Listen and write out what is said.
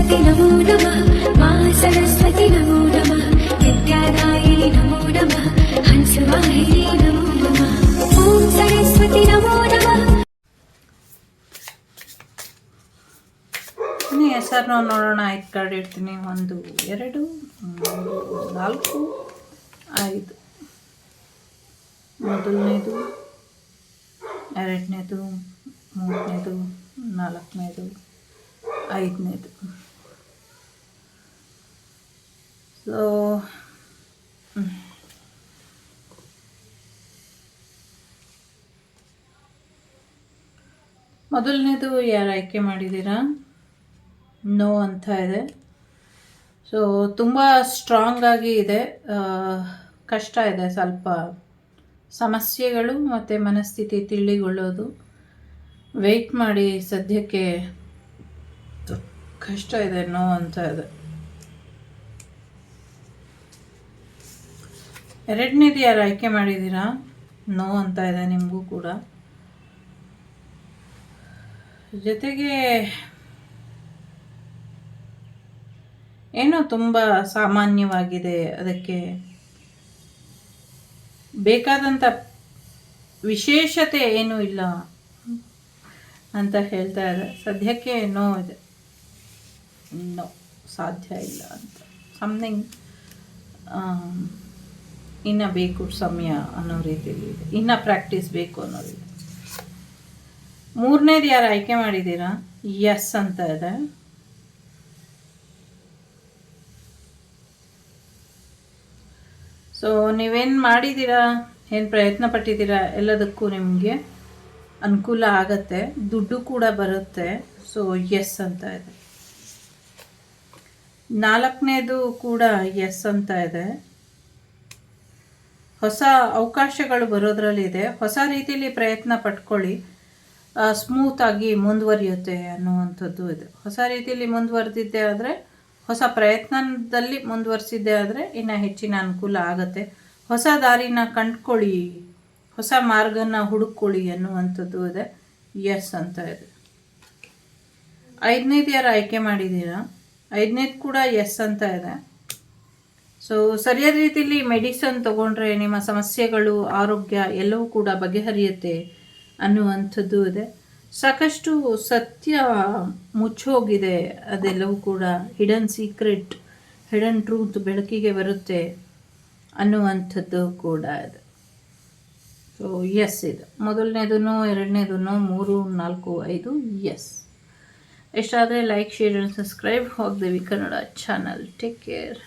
सरस्वती नमो नमः मा सरस्वती नमो नमः विद्यादायिनी नमो नमः हंसवाहिनी नमो नमः ॐ सरस्वती नमो नमः. ಹೆಸರು ನೋಡೋಣ. 5 ಕಾರ್ಡ್ ಇಡ್ತೀನಿ. 1 2 3 4 5. ಮೊದಲನೇದು, ಎರಡನೇದು, ಮೂರನೇದು, ನಾಲ್ಕನೇದು, ಐದನೇದು. ಸೊ ಮೊದಲನೇದು ಯಾರು ಆಯ್ಕೆ ಮಾಡಿದ್ದೀರಾ? ನೋ ಅಂತ ಇದೆ. ಸೊ ತುಂಬ ಸ್ಟ್ರಾಂಗ್ ಆಗಿ ಇದೆ. ಕಷ್ಟ ಇದೆ, ಸ್ವಲ್ಪ ಸಮಸ್ಯೆಗಳು ಮತ್ತು ಮನಸ್ಥಿತಿ ತಿಳಿಗೊಳ್ಳೋದು. ವೆಯ್ಟ್ ಮಾಡಿ, ಸದ್ಯಕ್ಕೆ ಕಷ್ಟ ಇದೆ. ನೋ ಅಂತ ಇದೆ. ಎರಡನೇದು ಯಾರು ಆಯ್ಕೆ ಮಾಡಿದ್ದೀರಾ? ನೋ ಅಂತ ಇದೆ ನಿಮಗೂ ಕೂಡ. ಜೊತೆಗೆ ಏನೋ ತುಂಬ ಸಾಮಾನ್ಯವಾಗಿದೆ, ಅದಕ್ಕೆ ಬೇಕಾದಂಥ ವಿಶೇಷತೆ ಏನೂ ಇಲ್ಲ ಅಂತ ಹೇಳ್ತಾ ಇದೆ. ಸದ್ಯಕ್ಕೆ ನೋ ಇದೆ. ನೋ, ಸಾಧ್ಯ ಇಲ್ಲ ಅಂತ. ಸಮಥಿಂಗ್ ಇನ್ನು ಬೇಕು ಸಮಯ ಅನ್ನೋ ರೀತಿಯಲ್ಲಿ ಇದೆ. ಇನ್ನು ಪ್ರಾಕ್ಟೀಸ್ ಬೇಕು ಅನ್ನೋ ರೀತಿ. ಮೂರನೇದು ಯಾರು ಆಯ್ಕೆ ಮಾಡಿದ್ದೀರಾ? ಎಸ್ ಅಂತ ಇದೆ. ಸೊ ನೀವೇನು ಮಾಡಿದ್ದೀರಾ, ಏನು ಪ್ರಯತ್ನ ಪಟ್ಟಿದ್ದೀರಾ, ಎಲ್ಲದಕ್ಕೂ ನಿಮಗೆ ಅನುಕೂಲ ಆಗತ್ತೆ, ದುಡ್ಡು ಕೂಡ ಬರುತ್ತೆ. ಸೊ ಎಸ್ ಅಂತ ಇದೆ. ನಾಲ್ಕನೇದು ಕೂಡ ಎಸ್ ಅಂತ ಇದೆ. ಹೊಸ ಅವಕಾಶಗಳು ಬರೋದ್ರಲ್ಲಿದೆ. ಹೊಸ ರೀತಿಯಲ್ಲಿ ಪ್ರಯತ್ನ ಪಟ್ಕೊಳ್ಳಿ, ಸ್ಮೂತಾಗಿ ಮುಂದುವರಿಯುತ್ತೆ ಅನ್ನುವಂಥದ್ದು ಇದೆ. ಹೊಸ ರೀತಿಯಲ್ಲಿ ಮುಂದುವರೆದಿದ್ದೆ ಆದರೆ, ಹೊಸ ಪ್ರಯತ್ನದಲ್ಲಿ ಮುಂದುವರಿಸಿದ್ದೆ ಆದರೆ ಇನ್ನು ಹೆಚ್ಚಿನ ಅನುಕೂಲ ಆಗುತ್ತೆ. ಹೊಸ ದಾರಿನ ಕಂಡುಕೊಳ್ಳಿ, ಹೊಸ ಮಾರ್ಗನ ಹುಡುಕೊಳ್ಳಿ ಅನ್ನುವಂಥದ್ದು ಇದೆ. ಎಸ್ ಅಂತ ಇದೆ. ಐದನೇದು ಯಾರು ಆಯ್ಕೆ ಮಾಡಿದ್ದೀರಾ? ಐದನೇದು ಕೂಡ ಎಸ್ ಅಂತ ಇದೆ. ಸೊ ಸರಿಯಾದ ರೀತಿಯಲ್ಲಿ ಮೆಡಿಸನ್ ತಗೊಂಡ್ರೆ ನಿಮ್ಮ ಸಮಸ್ಯೆಗಳು, ಆರೋಗ್ಯ ಎಲ್ಲವೂ ಕೂಡ ಬಗೆಹರಿಯುತ್ತೆ ಅನ್ನುವಂಥದ್ದು ಇದೆ. ಸಾಕಷ್ಟು ಸತ್ಯ ಮುಚ್ಚೋಗಿದೆ, ಅದೆಲ್ಲವೂ ಕೂಡ ಹಿಡನ್ ಸೀಕ್ರೆಟ್, ಹಿಡನ್ ಟ್ರೂತ್ ಬೆಳಕಿಗೆ ಬರುತ್ತೆ ಅನ್ನುವಂಥದ್ದು ಕೂಡ ಇದೆ. ಸೊ ಎಸ್ ಇದೆ. ಮೊದಲನೇದು ನೋ, ಎರಡನೇದು ನೋ, 3 4 5 ಎಸ್. ಎಷ್ಟಾದರೆ like, share and subscribe. Vagdevi Kannada channel. Take care.